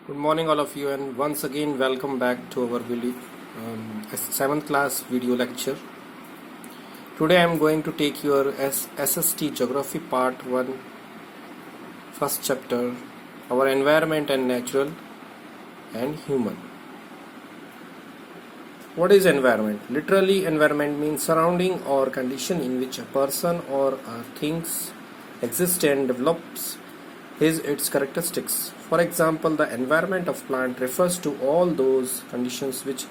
Good morning, all of you, and once again, welcome back to our 7th class video lecture. Today, I am going to take your SST Geography Part 1, first chapter, our environment and natural and human. What is environment? Literally, environment means surrounding or condition in which a person or things exist and develops its characteristics. For example, the environment of plant refers to all those conditions which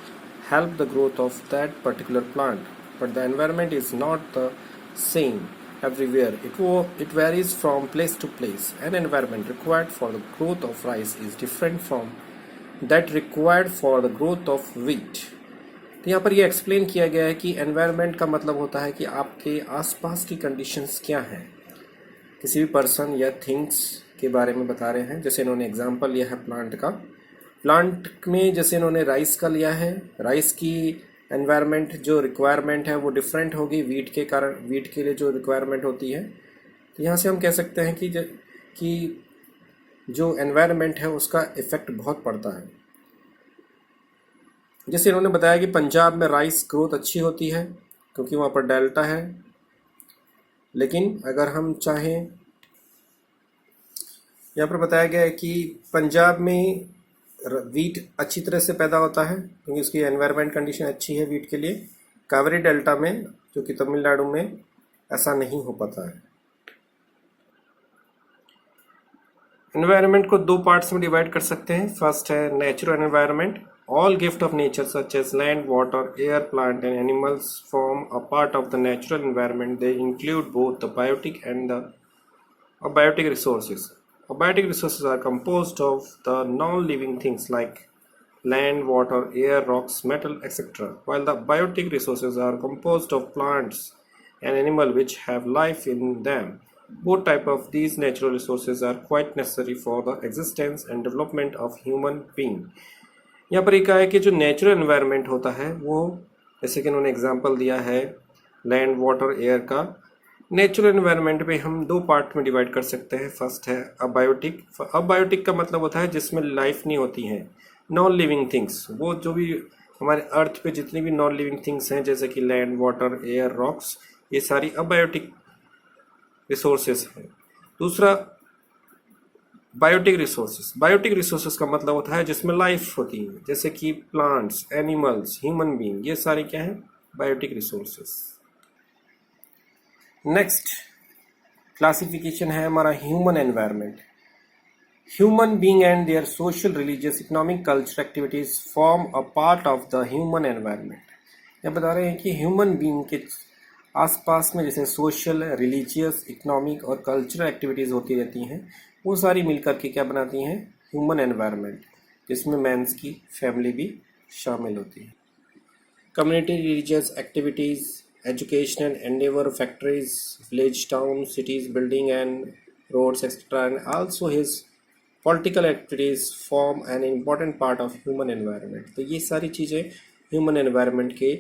help the growth of that particular plant. But the environment is not the same everywhere. It varies from place to place. An environment required for the growth of rice is different from that required for the growth of wheat. तो यहाँ पर ये explain किया गया है कि environment का मतलब होता है कि आपके आसपास की कंडीशंस क्या हैं, किसी भी पर्सन या थिंग्स के बारे में बता रहे हैं. जैसे इन्होंने एग्जांपल लिया है प्लांट का. प्लांट में जैसे इन्होंने राइस का लिया है, राइस की एनवायरनमेंट जो रिक्वायरमेंट है वो डिफरेंट होगी वीट के कारण. वीट के लिए जो रिक्वायरमेंट होती है, तो यहाँ से हम कह सकते हैं कि जो एनवायरनमेंट है उसका इफ़ेक्ट बहुत पड़ता है. जैसे इन्होंने बताया कि पंजाब में राइस ग्रोथ अच्छी होती है क्योंकि वहाँ पर डेल्टा है. लेकिन अगर हम चाहें, यहाँ पर बताया गया है कि पंजाब में वीट अच्छी तरह से पैदा होता है क्योंकि उसकी एनवायरनमेंट कंडीशन अच्छी है वीट के लिए. कावेरी डेल्टा में, जो कि तमिलनाडु में, ऐसा नहीं हो पाता है. एनवायरनमेंट को दो पार्ट्स में डिवाइड कर सकते हैं. फर्स्ट है natural environment. All gift of nature such as land, water, air, plant and animals form a part of the natural environment. They include both the biotic and the abiotic resources. Abiotic resources are composed of the non-living things like land, water, air, rocks, metal, etc. While the biotic resources are composed of plants and animals which have life in them. Both types of these natural resources are quite necessary for the existence and development of human being. यहाँ पर एक है कि जो natural environment होता है वो, जैसे कि उन्होंने एग्जांपल दिया है लैंड, वाटर, एयर का. नेचुरल एनवायरनमेंट में हम दो पार्ट में डिवाइड कर सकते हैं. फर्स्ट है अबायोटिक. अबायोटिक का मतलब होता है जिसमें लाइफ नहीं होती है, नॉन लिविंग थिंग्स. वो जो भी हमारे अर्थ पे जितनी भी नॉन लिविंग थिंग्स हैं, जैसे कि लैंड, वाटर, एयर, रॉक्स, ये सारी अबायोटिक रिसोर्सेज हैं. दूसरा बायोटिक रिसोर्सेज. बायोटिक रिसोर्सेज का मतलब होता है जिसमें लाइफ होती है, जैसे कि प्लांट्स, एनिमल्स, ह्यूमन बीइंग, ये सारे क्या हैं, बायोटिक रिसोर्सेज. नेक्स्ट क्लासिफिकेशन है हमारा human environment. Human being and their social, religious, economic, cultural activities form a part of the human environment. ये बता रहे हैं कि ह्यूमन बीइंग के आसपास में जैसे सोशल, रिलीजियस, इकोनॉमिक और कल्चरल एक्टिविटीज़ होती रहती हैं, वो सारी मिलकर के क्या बनाती हैं, ह्यूमन एनवायरनमेंट, जिसमें मैंस की फैमिली भी शामिल होती है. Community, religious activities, educational endeavour, factories, village, town, cities, building and roads etcetera, and also his political activities form an important part of human environment. तो ये सारी चीज़ें ह्यूमन एनवायरनमेंट के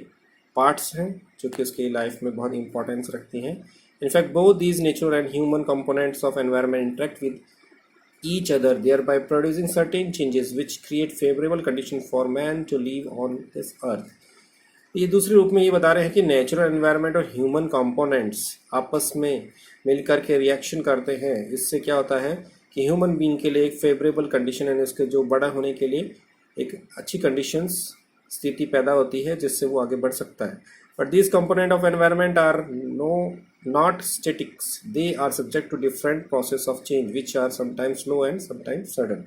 पार्ट्स हैं जो कि उसकी लाइफ में बहुत इंपॉर्टेंस रखती हैं. In fact both these natural and human components of environment interact with each other, thereby producing certain changes which create favourable condition for man to live on this earth. ये दूसरे रूप में ये बता रहे हैं कि नेचुरल एनवायरनमेंट और ह्यूमन कंपोनेंट्स आपस में मिलकर के रिएक्शन करते हैं. इससे क्या होता है कि ह्यूमन बीइंग के लिए एक फेवरेबल कंडीशन है, उसके जो बड़ा होने के लिए एक अच्छी कंडीशंस, स्थिति पैदा होती है जिससे वो आगे बढ़ सकता है. But these component of environment are not statics. They are subject to different process of change which are sometimes slow and sometimes sudden.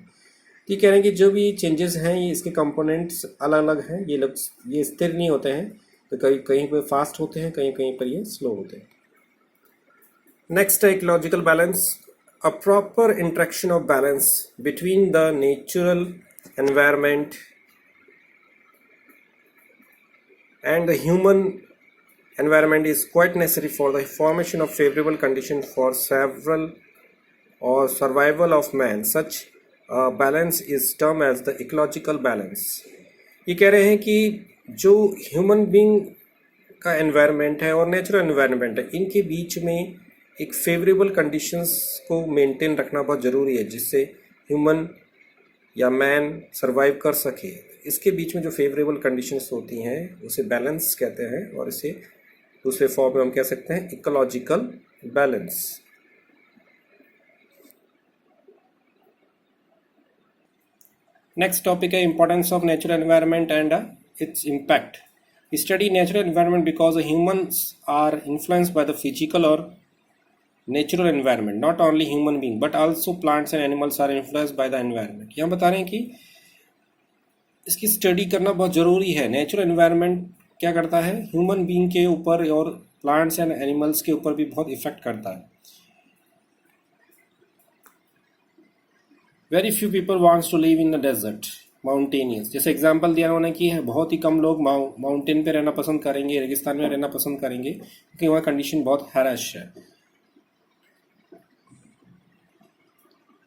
ये कह रहे हैं कि जो भी चेंजेस हैं ये इसके कंपोनेंट्स अलग अलग हैं, ये स्थिर नहीं होते हैं. तो कहीं पर फास्ट होते हैं, कहीं कहीं पर ये स्लो होते हैं. नेक्स्ट है ecological balance. A proper interaction of balance between the natural environment and the human environment is quite necessary for the formation of favorable conditions for several or survival of man. Such balance is termed as the ecological balance. ये कह रहे हैं कि जो human being का environment है और natural environment है, इनके बीच में एक फेवरेबल कंडीशंस को मेंटेन रखना बहुत ज़रूरी है, जिससे ह्यूमन या मैन सरवाइव कर सके, इसके बीच में जो फेवरेबल कंडीशंस होती हैं उसे बैलेंस कहते हैं, और इसे दूसरे फॉर्म में हम कह सकते हैं इकोलॉजिकल बैलेंस। नेक्स्ट टॉपिक है importance of natural environment and its impact. Study natural environment because humans are influenced by the physical और natural environment, not only human being but also plants and animals are influenced by the environment. यहाँ बता रहे हैं कि इसकी study करना बहुत ज़रूरी है। नेचुरल एनवायरनमेंट क्या करता है, ह्यूमन बीइंग के ऊपर और प्लांट्स एंड एनिमल्स के ऊपर भी बहुत इफेक्ट करता है। Very few people wants to live in the desert mountainous, जैसे एग्जांपल दिया उन्होंने कि है बहुत ही कम लोग माउंटेन पे रहना पसंद करेंगे, रेगिस्तान में रहना पसंद करेंगे, क्योंकि वहाँ कंडीशन बहुत हैरश है।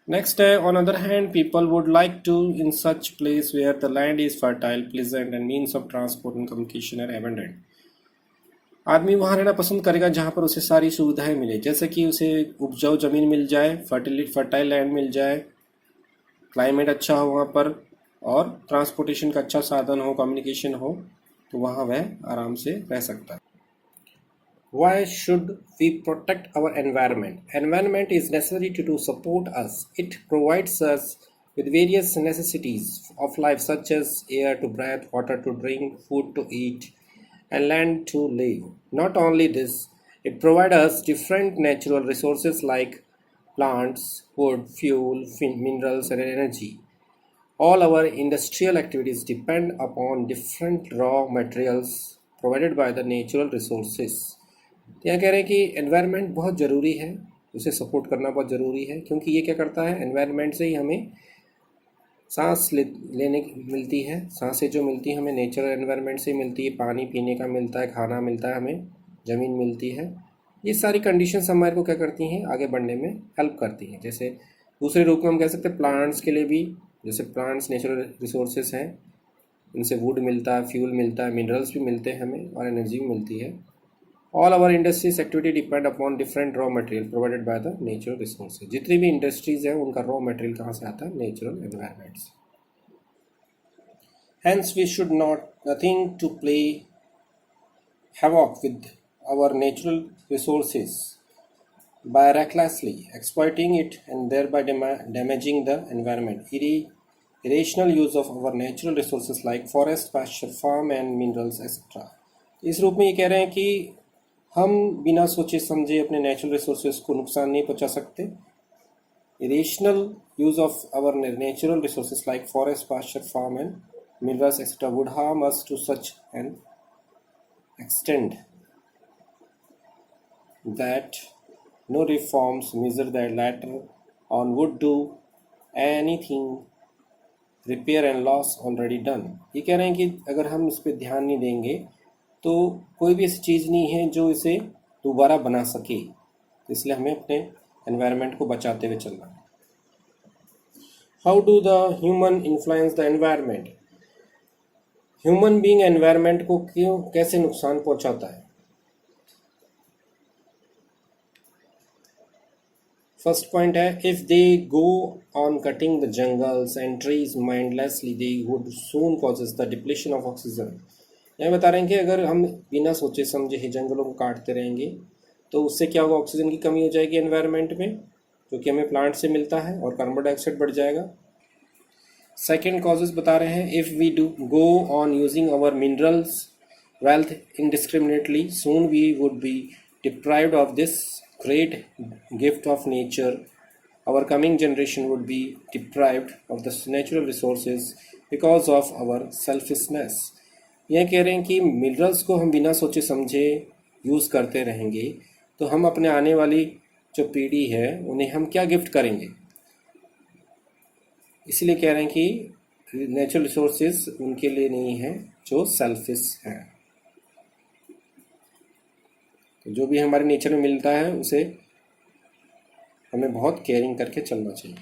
Next, on other hand, people would like to in such place where the land is fertile, pleasant and means of transport and communication are abundant. आदमी वहाँ रहना पसंद करेगा जहाँ पर उसे सारी सुविधाएं मिले, जैसे कि उसे उपजाऊ ज़मीन मिल जाए, फर्टाइल लैंड मिल जाए, क्लाइमेट अच्छा हो वहाँ पर, और ट्रांसपोर्टेशन का अच्छा साधन हो, कम्युनिकेशन हो, तो वहाँ वह आराम से रह सकता है। Why should we protect our environment? Environment is necessary to support us. It provides us with various necessities of life such as air to breathe, water to drink, food to eat, and land to live. Not only this, it provides us different natural resources like plants, wood, fuel, minerals, and energy. All our industrial activities depend upon different raw materials provided by the natural resources. यहाँ कह रहे हैं कि environment बहुत ज़रूरी है, उसे support करना बहुत ज़रूरी है, क्योंकि ये क्या करता है, एनवायरनमेंट से ही हमें सांस लेने मिलती है। सांसें जो मिलती है हमें नेचुरल एनवायरनमेंट से मिलती है, पानी पीने का मिलता है, खाना मिलता है, हमें ज़मीन मिलती है। ये सारी कंडीशंस हमारे को क्या करती हैं, आगे बढ़ने में हेल्प करती हैं। जैसे दूसरे रूप में हम कह सकते हैं प्लांट्स के लिए भी, जैसे प्लांट्स नेचुरल रिसोर्सेज हैं, इनसे वुड मिलता है, फ्यूल मिलता है, मिनरल्स भी मिलते हैं हमें, और एनर्जी भी मिलती है। All our industries activity depend upon different raw material provided by the natural resources. जितनी भी इंडस्ट्रीज हैं उनका रॉ मटेरियल कहाँ से आता है, नेचुरल एनवायरनमेंट से। Hence we should nothing to play havoc with our natural resources by recklessly exploiting it and thereby damaging the environment. Irrational use of our natural resources like forest, pasture, farm and minerals etc. इस रूप में ये कह रहे हैं कि हम बिना सोचे समझे अपने नेचुरल रिसोर्सेज को नुकसान नहीं पहुंचा सकते। Irrational use of our natural resources like forest, pasture, farm and minerals etcetera would harm us to such an extend that no reforms measure that latter on would do anything repair and loss already done। ये कह रहे हैं कि अगर हम इस पर ध्यान नहीं देंगे तो कोई भी ऐसी चीज़ नहीं है जो इसे दोबारा बना सके, इसलिए हमें अपने एनवायरनमेंट को बचाते हुए चलना है। How do the human influence the environment? Human being environment को क्यों कैसे नुकसान पहुंचाता है? फर्स्ट पॉइंट है, if they go on cutting the jungles and trees mindlessly they would soon causes the depletion of oxygen. यह बता रहे हैं कि अगर हम बिना सोचे समझे ही जंगलों को काटते रहेंगे तो उससे क्या होगा, ऑक्सीजन की कमी हो जाएगी एनवायरनमेंट में, जो कि हमें प्लांट से मिलता है, और कार्बन डाइऑक्साइड बढ़ जाएगा। सेकंड कॉजेस बता रहे हैं, if we do go on using our minerals wealth indiscriminately soon we would be deprived of this great gift of nature. Our coming generation would be deprived of the natural resources because of our selfishness. यह कह रहे हैं कि minerals को हम बिना सोचे समझे यूज़ करते रहेंगे तो हम अपने आने वाली जो पीढ़ी है उन्हें हम क्या गिफ्ट करेंगे। इसलिए कह रहे हैं कि नेचुरल रिसोर्सेज उनके लिए नहीं है जो सेल्फिश हैं। तो जो भी हमारे नेचर में मिलता है उसे हमें बहुत केयरिंग करके चलना चाहिए।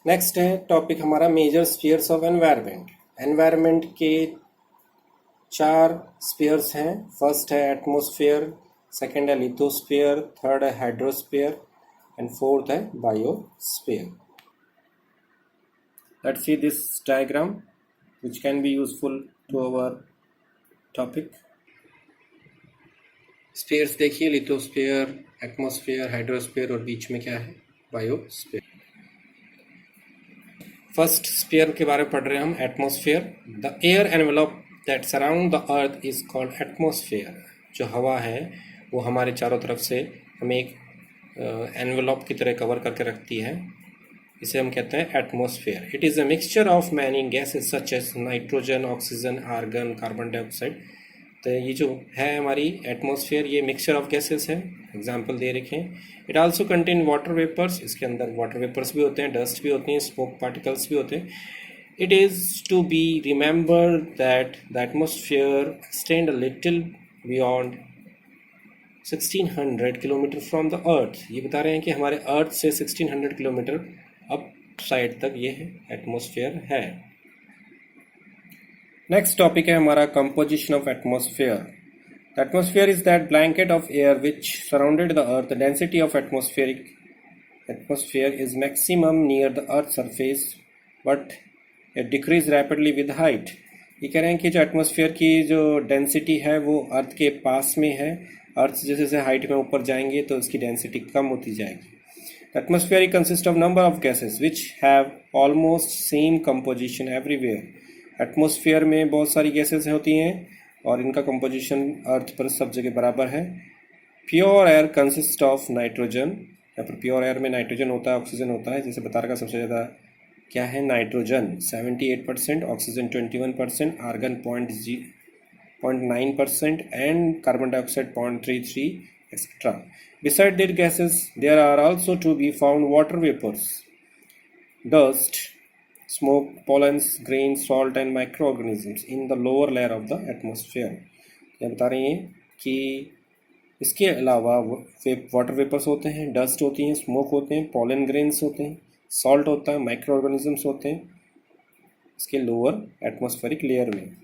नेक्स्ट है टॉपिक हमारा major spheres of environment. Environment के 4 स्फीयर्स हैं। फर्स्ट है एटमॉस्फेयर, सेकंड है लिथोस्फीयर, थर्ड है हाइड्रोस्फीयर एंड फोर्थ है biosphere. Let's see this diagram which can be useful to our topic. Spheres देखिए, लिथोस्फीयर, एटमॉस्फेयर, हाइड्रोस्फीयर और बीच में क्या है, बायोस्फीयर. फर्स्ट स्फीयर के बारे में पढ़ रहे हैं हम, atmosphere. The air envelope that surround the earth is called atmosphere. जो हवा है वो हमारे चारों तरफ से हमें एक एनवेलप की तरह कवर करके रखती है, इसे हम कहते हैं atmosphere. It is a mixture of many gases such as nitrogen, oxygen, argon, carbon dioxide. तो ये जो है हमारी एटमॉस्फेयर, ये मिक्सचर ऑफ गैसेस है. एग्जाम्पल दे रखे हैं. It also contain water vapours. इसके अंदर वाटर वेपर्स भी होते हैं, डस्ट भी होती हैं, स्मोक पार्टिकल्स भी होते हैं. It is to be remember that the atmosphere extend a little beyond 1600 kilometre from the earth. ये बता रहे हैं कि हमारे अर्थ से 1600 किलोमीटर अप साइड तक ये एटमॉस्फेयर है. नेक्स्ट टॉपिक है हमारा composition of atmosphere. The atmosphere is that blanket of air which surrounded the earth. The density of atmosphere is maximum near the earth surface but it decrease rapidly with height. ये कह रहे हैं कि जो atmosphere की जो density है वो अर्थ के पास में है. अर्थ जैसे जैसे हाइट में ऊपर जाएंगे तो इसकी डेंसिटी कम होती जाएगी. Atmosphere consists of number of gases which have almost same composition everywhere. Atmosphere में बहुत सारी गैसेस होती हैं और इनका कंपोजिशन अर्थ पर सब जगह बराबर है. Pure air consist of nitrogen. यहाँ पर प्योर एयर में नाइट्रोजन होता है, ऑक्सीजन होता है. जैसे बता रखा सबसे ज़्यादा क्या है, nitrogen 78%, oxygen 21%, argon 0.9% and carbon dioxide 0.33 etc. Beside these gases, there are also to be found water vapors, dust, smoke, pollens, grains, salt and microorganisms in the lower layer of the atmosphere. ये बता रही हैं कि इसके अलावा water vapours होते हैं, dust होती हैं, स्मोक होते हैं, पोलन ग्रेन्स होते हैं, सॉल्ट होता है, माइक्रो ऑर्गेनिजम्स होते हैं इसके लोअर एटमॉस्फेरिक लेयर में.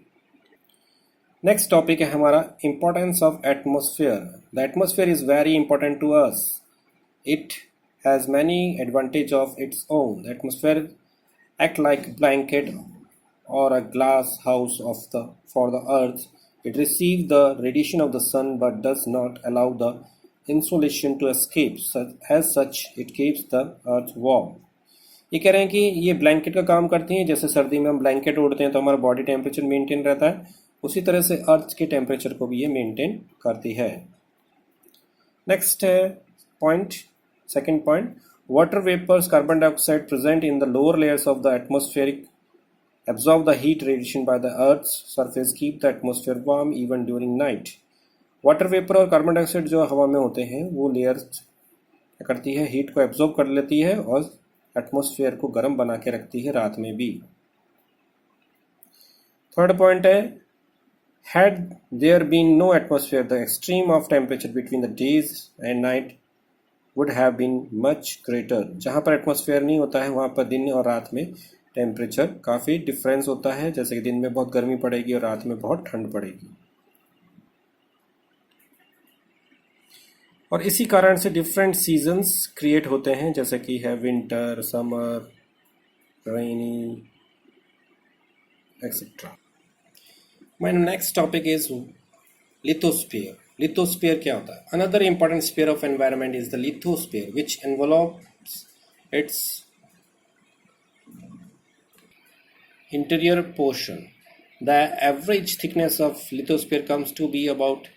नेक्स्ट टॉपिक है हमारा importance of atmosphere. The atmosphere is very important to us. It has many advantage of its own. The atmosphere act like blanket और a glass house of the for the earth. It receive the radiation of the sun but does not allow the insolation to escape. As such it keeps the earth warm. ये कह रहे हैं कि ये blanket का काम करती हैं. जैसे सर्दी में हम ब्लैंकेट ओढ़ते हैं तो हमारा बॉडी टेम्परेचर मेंटेन रहता है, उसी तरह से अर्थ के टेम्परेचर को भी ये मेंटेन करती है. नेक्स्ट है point, second point. Water vapours, carbon dioxide present in the lower layers of the atmospheric absorb the heat radiation by the earth's surface, keep the atmosphere warm even during night. Water vapour और carbon dioxide जो हवा में होते हैं वो layers क्या करती है, हीट को एब्जॉर्ब कर लेती है और एटमॉस्फेयर को गर्म बना के रखती है रात में भी. थर्ड पॉइंट है, had there been no atmosphere, the extreme of temperature between the days and night would have been much greater. जहाँ पर एटमॉस्फेयर नहीं होता है वहाँ पर दिन और रात में टेम्परेचर काफ़ी डिफरेंस होता है. जैसे कि दिन में बहुत गर्मी पड़ेगी और रात में बहुत ठंड पड़ेगी. और इसी कारण से डिफरेंट सीजन्स क्रिएट होते हैं, जैसे कि है winter, summer, rainy etcetera. My next topic is lithosphere. Lithosphere क्या होता है? Another important sphere of environment is the lithosphere, which envelopes its interior portion. The average thickness of lithosphere comes to be about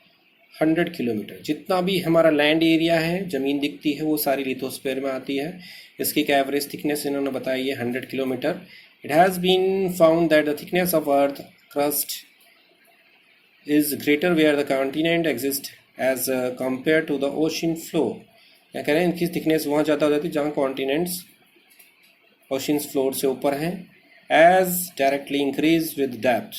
100 kilometre. जितना भी हमारा land area है, ज़मीन दिखती है, वो सारी लिथोस्फीयर में आती है. इसकी एक एवरेज थिकनेस इन्होंने बताई है 100 kilometre. It has been found that the thickness of earth crust is greater where the continent exists as compared to the ocean floor. क्या कह रहे हैं, इनकी थिकनेस वहाँ ज़्यादा हो जाती है जहाँ कॉन्टिनेंट्स ओशंस फ्लोर से ऊपर हैं. As directly increased with depth,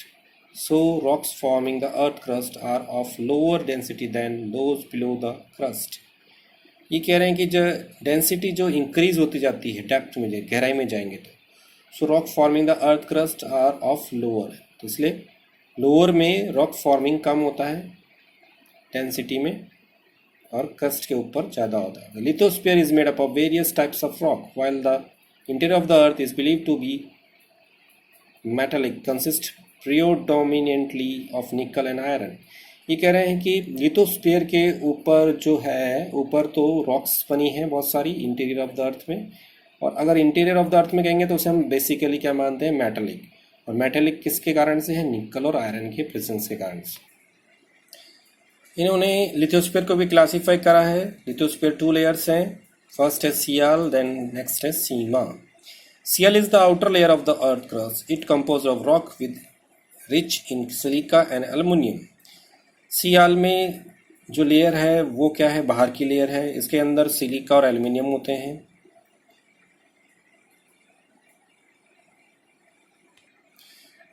so rocks forming the earth crust are of lower density than those below the crust. ये कह रहे हैं कि जो डेंसिटी जो इंक्रीज होती जाती है डेप्थ में, गहराई में जाएंगे तो so rock forming the earth crust are of lower. तो इसलिए लोअर में रॉक फॉर्मिंग कम होता है डेंसिटी में और क्रस्ट के ऊपर ज़्यादा होता है. Lithosphere is made up of various types of rock while the interior of the earth is believe to be metallic consist predominantly of nickel and iron. ये कह रहे हैं कि लिथोस्फीयर के ऊपर जो है, ऊपर तो रॉक्स बनी है बहुत सारी इंटीरियर ऑफ द अर्थ में, और अगर इंटीरियर ऑफ द अर्थ में कहेंगे तो उसे हम बेसिकली क्या मानते हैं, मेटलिक। और मेटलिक किसके कारण से है, निकल और आयरन के प्रेजेंस के कारण से। इन्होंने लिथोस्फीयर को भी क्लासीफाई करा है। लिथोस्फीयर 2 लेयर्स हैं, फर्स्ट है सियाल, देन नेक्स्ट है sima. Sial is the outer layer of the earth crust, it compose of rock with rich in silica and aluminium. Sial में जो लेयर है वो क्या है, बाहर की लेयर है, इसके अंदर सिलिका और एल्युमिनियम होते हैं।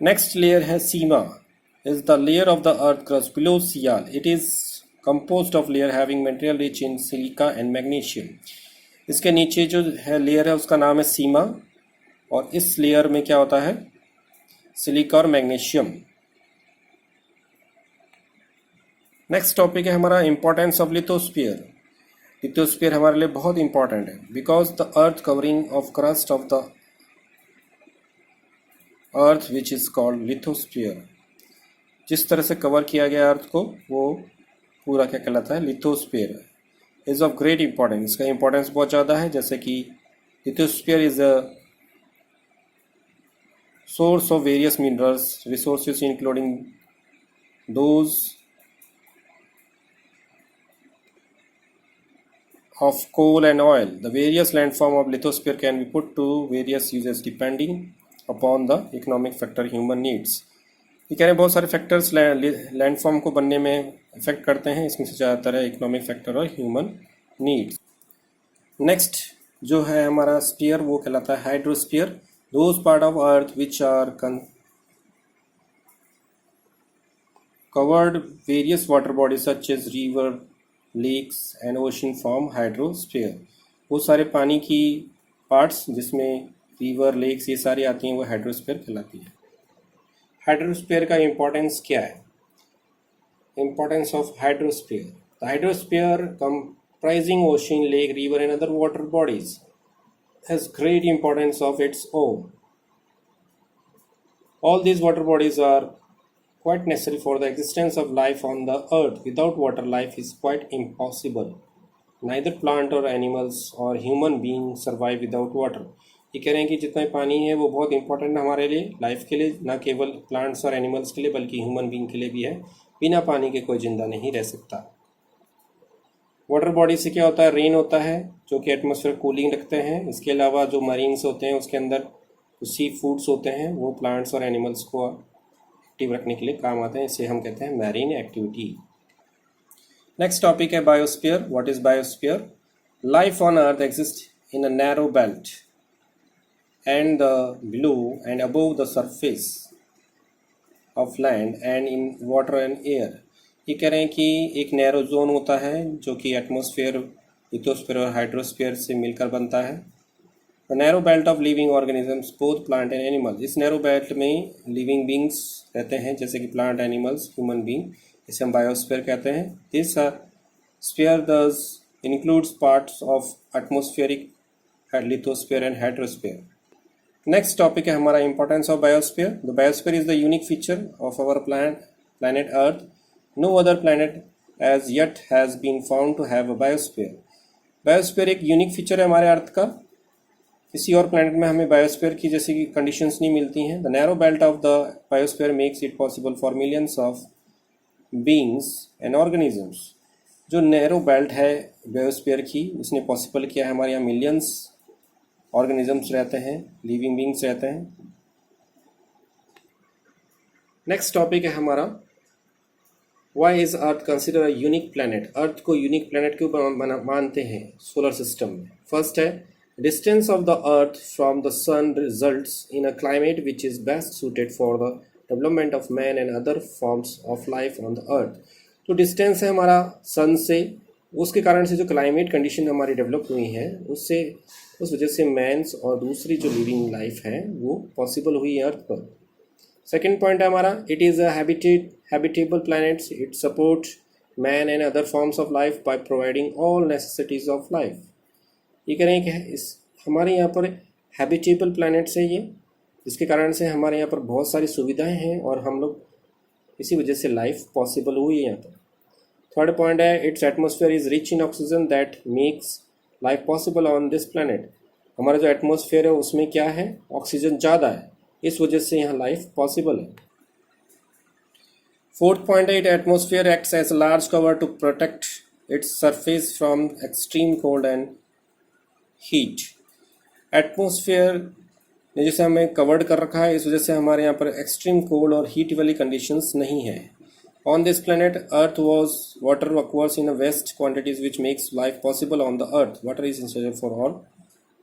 नेक्स्ट लेयर है sima, is the layer of the earth crust below sial, it is composed of layer having material rich in silica and magnesium। इसके नीचे जो है लेयर है उसका नाम है सीमा, और इस लेयर में क्या होता है, सिलिका और मैग्नीशियम। नेक्स्ट टॉपिक है हमारा इंपॉर्टेंस ऑफ लिथोस्फीयर। लिथोस्फीयर हमारे लिए बहुत इंपॉर्टेंट है because the earth covering of crust of the earth which is called lithosphere. जिस तरह से कवर किया गया अर्थ को वो पूरा क्या कहलाता है, lithosphere. Is of great importance, इसका इंपॉर्टेंस बहुत ज़्यादा है। जैसे कि lithosphere is a source of various minerals resources including those of coal and oil. The various landform of lithosphere can be put to various uses depending upon the economic factor human needs। ये कह रहे हैं बहुत सारे factors landform को बनने में effect करते हैं, इसमें से ज़्यादातर है इकोनॉमिक फैक्टर और ह्यूमन नीड्स। नेक्स्ट जो है हमारा स्फीयर वो कहलाता है hydrosphere. Those part of earth which are covered various water bodies such as river, lakes and ocean form hydrosphere. वो सारे पानी की पार्ट्स जिसमें रिवर, लेक्स ये सारी आती हैं वो हाइड्रोस्फीयर कहलाती है। हाइड्रोस्फीयर का इंपॉर्टेंस क्या है, importance of hydrosphere. The hydrosphere comprising ocean, lake, river and other water bodies has great importance of its own. All these water bodies are quite necessary for the existence of life on the earth. Without water, life is quite impossible. Neither plant or animals or human beings survive without water। ये कह रहे हैं कि जितना पानी है वो बहुत इंपॉर्टेंट है हमारे लिए, लाइफ के लिए, ना केवल प्लांट्स और एनिमल्स के लिए बल्कि ह्यूमन बीइंग के लिए भी है। बिना पानी के कोई जिंदा नहीं रह सकता। वाटर बॉडी से क्या होता है, रेन होता है जो कि एटमॉस्फेयर कूलिंग रखते हैं। इसके अलावा जो मरीन्स होते हैं उसके अंदर सी फूड्स होते हैं, वो प्लांट्स और एनिमल्स को एक्टिव रखने के लिए काम आते हैं, इसे हम कहते हैं मैरीन एक्टिविटी। नेक्स्ट टॉपिक है biosphere. What is biosphere? Life on earth exist in a narrow belt and the below and above the surface of land and in water and air। ये कह रहे हैं कि एक नैरो जोन होता है जो कि एटमॉस्फेयर, लिथोस्फीयर और हाइड्रोस्फीयर से मिलकर बनता है। The narrow belt of living organisms both plant and animal. इस नैरो बेल्ट में लिविंग बींग्स रहते हैं जैसे कि प्लांट, एनिमल्स, ह्यूमन बींग, इसे हम बायोस्फीयर कहते हैं। This sphere thus includes parts of atmospheric, lithosphere and hydrosphere. Next topic है हमारा importance of biosphere. The biosphere is the unique feature of our planet earth. No other planet as yet has been found to have a biosphere. Biosphere एक unique feature है हमारे अर्थ का, किसी और planet में हमें बायोस्फीयर की जैसी की कंडीशंस नहीं मिलती हैं। The narrow belt of the biosphere makes it possible for millions of beings and organisms. जो नैरो बेल्ट है बायोस्फीयर की, उसने पॉसिबल किया है हमारे यहाँ मिलियंस ऑर्गेनिजम्स रहते हैं, लिविंग बींग्स रहते हैं। नेक्स्ट टॉपिक है हमारा why is earth consider a unique planet. Earth को यूनिक प्लैनेट क्यों मानते हैं सोलर सिस्टम में? फर्स्ट है distance of the earth from the sun results in a climate which is best suited for the development of man and other forms of life on the earth. तो distance है हमारा सन से, उसके कारण से जो क्लाइमेट कंडीशन हमारी develop हुई है उससे, उस वजह से मैंस और दूसरी जो लिविंग लाइफ है वो पॉसिबल हुई है अर्थ पर। सेकेंड पॉइंट है हमारा it is a habitable planets, it support man and other forms of life by providing all necessities of life. ये कह रहे हैं कि इस हमारे यहाँ पर हैबिटेबल प्लैनेट्स है ये, जिसके कारण से हमारे यहाँ पर बहुत सारी सुविधाएं हैं और हम लोग इसी वजह से लाइफ पॉसिबल हुई है यहाँ पर। थर्ड पॉइंट है it's atmosphere is rich in oxygen that makes life possible on this planet. हमारा जो एटमॉस्फेयर है उसमें क्या है, ऑक्सीजन ज़्यादा है, इस वजह से यहाँ लाइफ पॉसिबल है। फोर्थ पॉइंट है it atmosphere acts as large cover to protect its surface from extreme cold and heat. Atmosphere ने जैसे हमें कवर्ड कर रखा है, इस वजह से हमारे यहाँ पर एक्सट्रीम कोल्ड और हीट वाली कंडीशंस नहीं है। On this planet, Earth was water occurs in a vast quantities which makes life possible on the Earth. Water is essential for all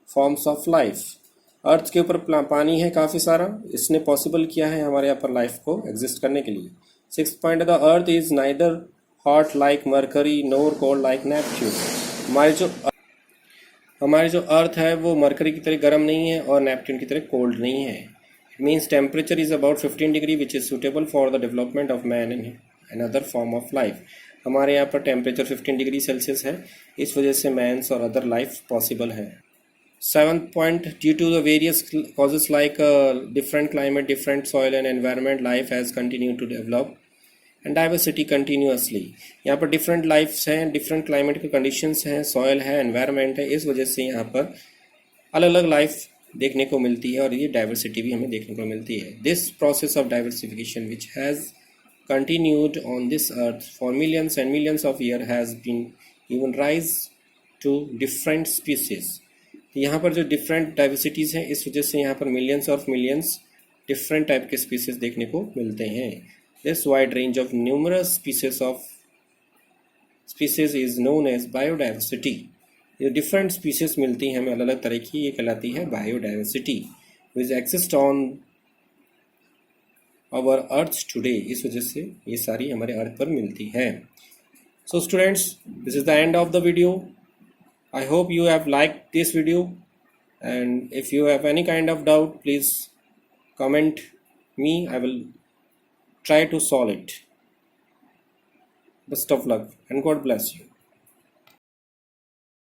forms of life. अर्थ के ऊपर पानी है काफ़ी सारा, इसने पॉसिबल किया है हमारे यहाँ पर लाइफ को एग्जिस्ट करने के लिए। Six point the earth is neither hot like mercury NOR cold like Neptune. हमारी जो अर्थ है वो मरकरी की तरह गर्म नहीं है और नेपच्यून की तरह कोल्ड नहीं है। It means temperature is about 15 degree which is suitable for the development of man and another form of life. हमारे यहाँ पर टेम्परेचर 15 डिग्री सेल्सियस है, इस वजह से मैंस और अदर लाइफ पॉसिबल है। Seventh point due to the various causes like different climate different soil and environment life has continue to develop and diversity continuously. यहाँ पर डिफरेंट लाइफ्स हैं, different climate के कंडीशंस हैं, soil है, environment है, इस वजह से यहाँ पर अलग अलग लाइफ देखने को मिलती है और ये डाइवर्सिटी भी हमें देखने को मिलती है। This process of diversification which has continued on this earth for millions and millions of years has been even rise to different species। यहाँ पर जो डिफरेंट डाइवर्सिटीज़ हैं, इस वजह से यहाँ पर millions of millions different type के स्पीसीज देखने को मिलते हैं। This wide range of numerous species is known as biodiversity. ये डिफरेंट स्पीसीज मिलती हैं हमें अलग अलग तरह की, ये कहलाती है biodiversity which exist on our earth today. इस वजह से ये सारी हमारे अर्थ पर मिलती है। So students, this is the end of the video. I hope you have liked this video, and if you have any kind of doubt, please comment me. I will try to solve it. Best of luck and God bless you.